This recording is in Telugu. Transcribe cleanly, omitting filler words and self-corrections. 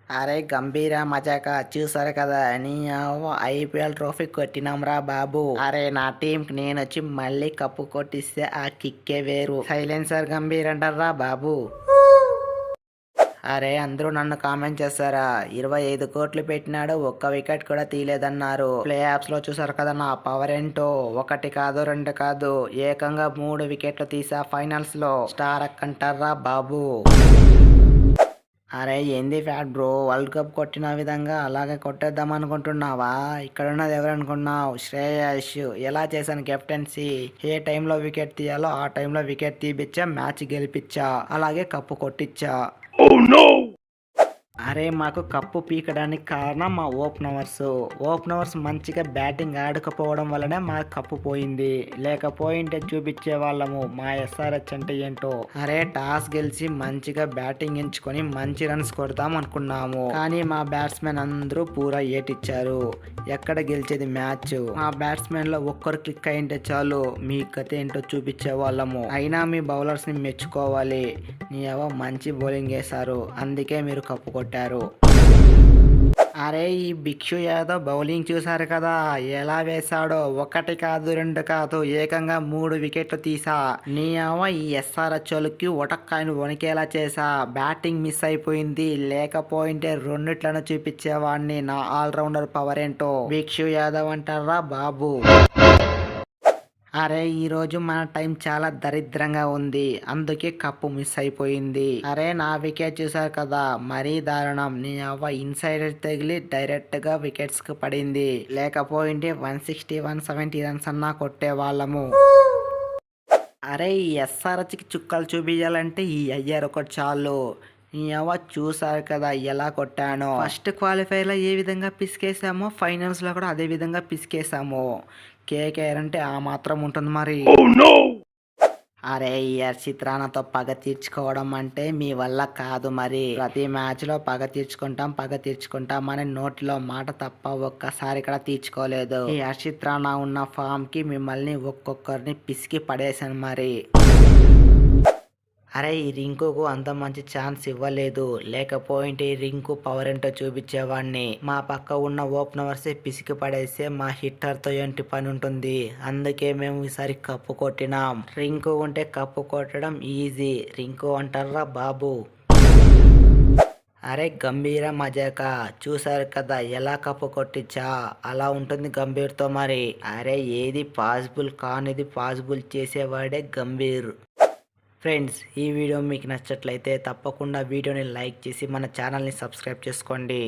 అరే గంభీర మజాక చూసారు కదా నీ ఐపీఎల్ ట్రోఫీ కొట్టినాంరా బాబు. అరే నా టీం కి నేను వచ్చి మళ్ళీ కప్పు కొట్టిస్తే ఆ కిక్కే వేరు. సైలెన్సర్ గంభీర్ అంటారా బాబు. అరే అందరూ నన్ను కామెంట్ చేస్తారా 25 కోట్లు పెట్టినాడు ఒక్క వికెట్ కూడా తీయలేదన్నారు. ప్లే ఆఫ్స్ లో చూసారు కదా నా పవర్ ఏంటో. 1 కాదు 2 కాదు ఏకంగా 3 వికెట్లు తీసా ఫైనల్స్ లో. స్టార్ అంటారా బాబు. అరే ఏంది ఫ్యాట్ బ్రో, వరల్డ్ కప్ కొట్టిన విధంగా అలాగే కొట్టేద్దాం అనుకుంటున్నావా? ఇక్కడ ఉన్నది ఎవరు అనుకున్నావు? శ్రేయస్. ఎలా చేశాను కెప్టెన్సీ, ఏ టైంలో వికెట్ తీయాలో ఆ టైంలో వికెట్ తీపిచ్చా, మ్యాచ్ గెలిపించా, అలాగే కప్పు కొట్టించా. అరే మాకు కప్పు పీకడానికి కారణం మా ఓపెనర్స్ మంచిగా బ్యాటింగ్ ఆడకపోవడం వల్లనే మా కప్పు పోయింది. లేకపోయింటే చూపించే వాళ్ళము మా ఎస్ఆర్హెచ్ అంటే ఏంటో. అరే టాస్ గెలిచి మంచిగా బ్యాటింగ్ ఎంచుకొని మంచి రన్స్ కొడతాం అనుకున్నాము, కానీ మా బ్యాట్స్మెన్ అందరూ పూరా ఏటిచ్చారు. ఎక్కడ గెలిచేది మ్యాచ్? మా బ్యాట్స్మెన్ లో ఒక్కరు క్లిక్ అయింటే చాలు మీ కథ ఏంటో చూపించే వాళ్ళము. అయినా మీ బౌలర్స్ ని మెచ్చుకోవాలి, మంచి బౌలింగ్ వేశారు, అందుకే మీరు కప్పు కొట్టారు. అరే ఈ భిక్షు యాదవ్ బౌలింగ్ చూసారు కదా ఎలా వేశాడో. 1 కాదు 2 కాదు ఏకంగా 3 వికెట్లు తీసా. ఈ ఎస్ఆర్హెచ్ వాళ్ళకి ఒటక్కాయను వణికేలా చేసా. బ్యాటింగ్ మిస్ అయిపోయింది, లేకపోయింటే రెండిట్లను చూపించేవాడిని నా ఆల్రౌండర్ పవర్ ఏంటో. భిక్షు యాదవ్ అంటారా బాబు. అరే ఈ రోజు మన టైం చాలా దరిద్రంగా ఉంది, అందుకే కప్పు మిస్ అయిపోయింది. అరే నా వికెట్ చూసారు కదా మరీ దారుణం. ఇన్సైడ్ తగిలి డైరెక్ట్ గా వికెట్స్ కు పడింది, లేకపోయింటే 160 170 రన్స్ అన్నా కొట్టే వాళ్ళము. అరే ఈ ఎస్ఆర్హెచ్ కి చుక్కలు చూపించాలంటే ఈ అయ్యారు ఒకటి చాలు. చూసారు కదా ఎలా కొట్టానో. ఫస్ట్ క్వాలిఫైర్ లో ఏ విధంగా పిసికేసామో ఫైనల్స్ లో కూడా అదే విధంగా పిసికేసాము. కేకేఆర్ అంటే ఆ మాత్రం ఉంటుంది మరి. అరే ఈ హర్షిత్ రాణాతో పగ తీర్చుకోవడం అంటే మీ వల్ల కాదు మరి. ప్రతి మ్యాచ్ లో పగ తీర్చుకుంటాం అని నోటిలో మాట తప్ప ఒక్కసారి కూడా తీర్చుకోలేదు. ఈ హర్షిత్ రాణా ఉన్న ఫామ్ కి మిమ్మల్ని ఒక్కొక్కరిని పిసికి పడేశాను మరి. అరే ఈ రింకుకు అంత మంచి ఛాన్స్ ఇవ్వలేదు, లేకపోయింటే ఈ రింకు పవర్ ఏంటో చూపించేవాడిని. మా పక్క ఉన్న ఓపెనర్సే పిసికి పడేస్తే మా హిట్టర్తో ఏంటి పని ఉంటుంది. అందుకే మేము ఈసారి కప్పు కొట్టినాం. రింకు ఉంటే కప్పు కొట్టడం ఈజీ. రింకు అంటారా బాబు. అరే గంభీర మజాక చూసారు కదా ఎలా కప్పు కొట్టించా. అలా ఉంటుంది గంభీర్తో మరి. అరే ఏది పాసిబుల్ కానిది పాసిబుల్ చేసేవాడే గంభీర్. ఫ్రెండ్స్ ఈ వీడియో మీకు నచ్చట్లయితే తప్పకుండా వీడియోని లైక్ చేసి మన ఛానల్ని సబ్స్క్రైబ్ చేసుకోండి.